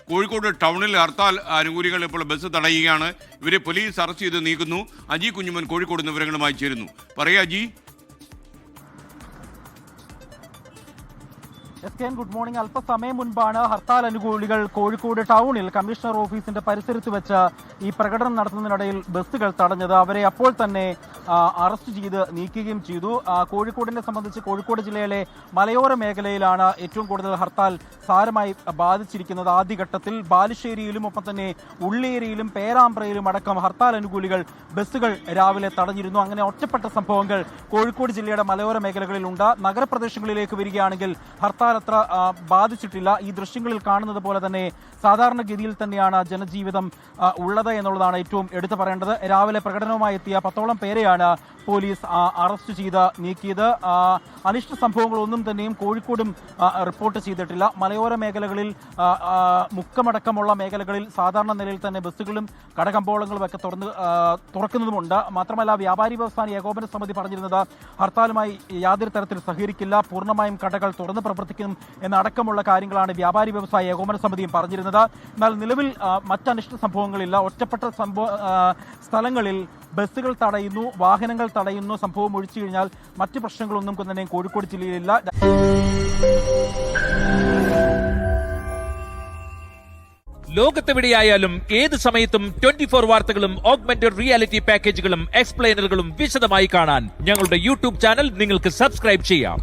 കോഴിക്കോട് ടൗണിൽ ഹർത്താൽ അനുകൂലികൾ ഇപ്പോൾ ബസ് തടയുകയാണ്. ഇവരെ പോലീസ് അറസ്റ്റ് ചെയ്ത് നീക്കുന്നു. അജി കുഞ്ഞുമൻ കോഴിക്കോട് നിന്ന് വിവരങ്ങളുമായി ചേരുന്നു. പറയാ അജി. Good morning. അല്പസമയം മുൻപാണ് ഹർത്താൽ അനുകൂലികൾ കോഴിക്കോട് ടൗണിൽ കമ്മീഷണർ ഓഫീസിന്റെ പരിസരത്ത് വെച്ച് ഈ പ്രകടനം നടത്തുന്നതിനിടയിൽ ബസ്സുകൾ തടഞ്ഞത്. അവരെ അപ്പോൾ തന്നെ അറസ്റ്റ് ചെയ്ത് നീക്കുകയും ചെയ്തു. കോഴിക്കോടിനെ സംബന്ധിച്ച് കോഴിക്കോട് ജില്ലയിലെ മലയോര മേഖലയിലാണ് ഏറ്റവും കൂടുതൽ ഹർത്താൽ സാരമായി ബാധിച്ചിരിക്കുന്നത്. ആദ്യഘട്ടത്തിൽ ബാലുശ്ശേരിയിലും ഒപ്പം തന്നെ ഉള്ളേരിയിലും പേരാമ്പ്രയിലും അടക്കം ഹർത്താൽ അനുകൂലികൾ ബസ്സുകൾ രാവിലെ തടഞ്ഞിരുന്നു. അങ്ങനെ ഒറ്റപ്പെട്ട സംഭവങ്ങൾ കോഴിക്കോട് ജില്ലയുടെ മലയോര മേഖലകളിലുണ്ട്. നഗരപ്രദേശങ്ങളിലേക്ക് വരികയാണെങ്കിൽ ഹർത്താൽ അത്ര ബാധിച്ചിട്ടില്ല. ഈ ദൃശ്യങ്ങളിൽ കാണുന്നത് പോലെ തന്നെ സാധാരണഗതിയിൽ തന്നെയാണ് ജനജീവിതം ഉള്ളത് എന്നുള്ളതാണ് ഏറ്റവും എടുത്തു പറയേണ്ടത്. രാവിലെ പ്രകടനവുമായി എത്തിയ 10ഓളം പേരെയാണ് പോലീസ് അറസ്റ്റ് ചെയ്ത് നീക്കിയത്. അനിഷ്ട സംഭവങ്ങളൊന്നും തന്നെയും കോഴിക്കോടും റിപ്പോർട്ട് ചെയ്തിട്ടില്ല. മലയോര മേഖലകളിൽ മുക്കമടക്കമുള്ള മേഖലകളിൽ സാധാരണ നിലയിൽ തന്നെ ബസ്സുകളും കടകമ്പോളങ്ങളും ഒക്കെ തുറക്കുന്നതുമുണ്ട്. മാത്രമല്ല വ്യാപാരി വ്യവസായ ഏകോപന സമിതി പറഞ്ഞിരുന്നത് ഹർത്താലുമായി യാതൊരു തരത്തിൽ സഹകരിക്കില്ല, പൂർണ്ണമായും കടകൾ തുറന്ന് പ്രവർത്തിക്കും എന്നടക്കമുള്ള കാര്യങ്ങളാണ് വ്യാപാരി വ്യവസായ ഏകോപന സമിതിയും പറഞ്ഞിരുന്നത്. എന്നാൽ നിലവിൽ മറ്റനിഷ്ട സംഭവങ്ങളില്ല. ഒറ്റപ്പെട്ട സ്ഥലങ്ങളിൽ ബസ്സുകൾ തടയുന്നു, വാഹനങ്ങൾ തടയുന്നു. സംഭവം ഒഴിച്ചു കഴിഞ്ഞാൽ മറ്റ് പ്രശ്നങ്ങളൊന്നും തന്നെ കോഴിക്കോട് ജില്ലയിലില്ല. ലോകത്തെവിടെയായാലും ഏത് സമയത്തും 24 വാർത്തകളും ഓഗ്മെന്റഡ് റിയാലിറ്റി പാക്കേജുകളും എക്സ്പ്ലെയിനറുകളും വിശദമായി കാണാൻ ഞങ്ങളുടെ യൂട്യൂബ് ചാനൽ നിങ്ങൾക്ക് സബ്സ്ക്രൈബ് ചെയ്യാം.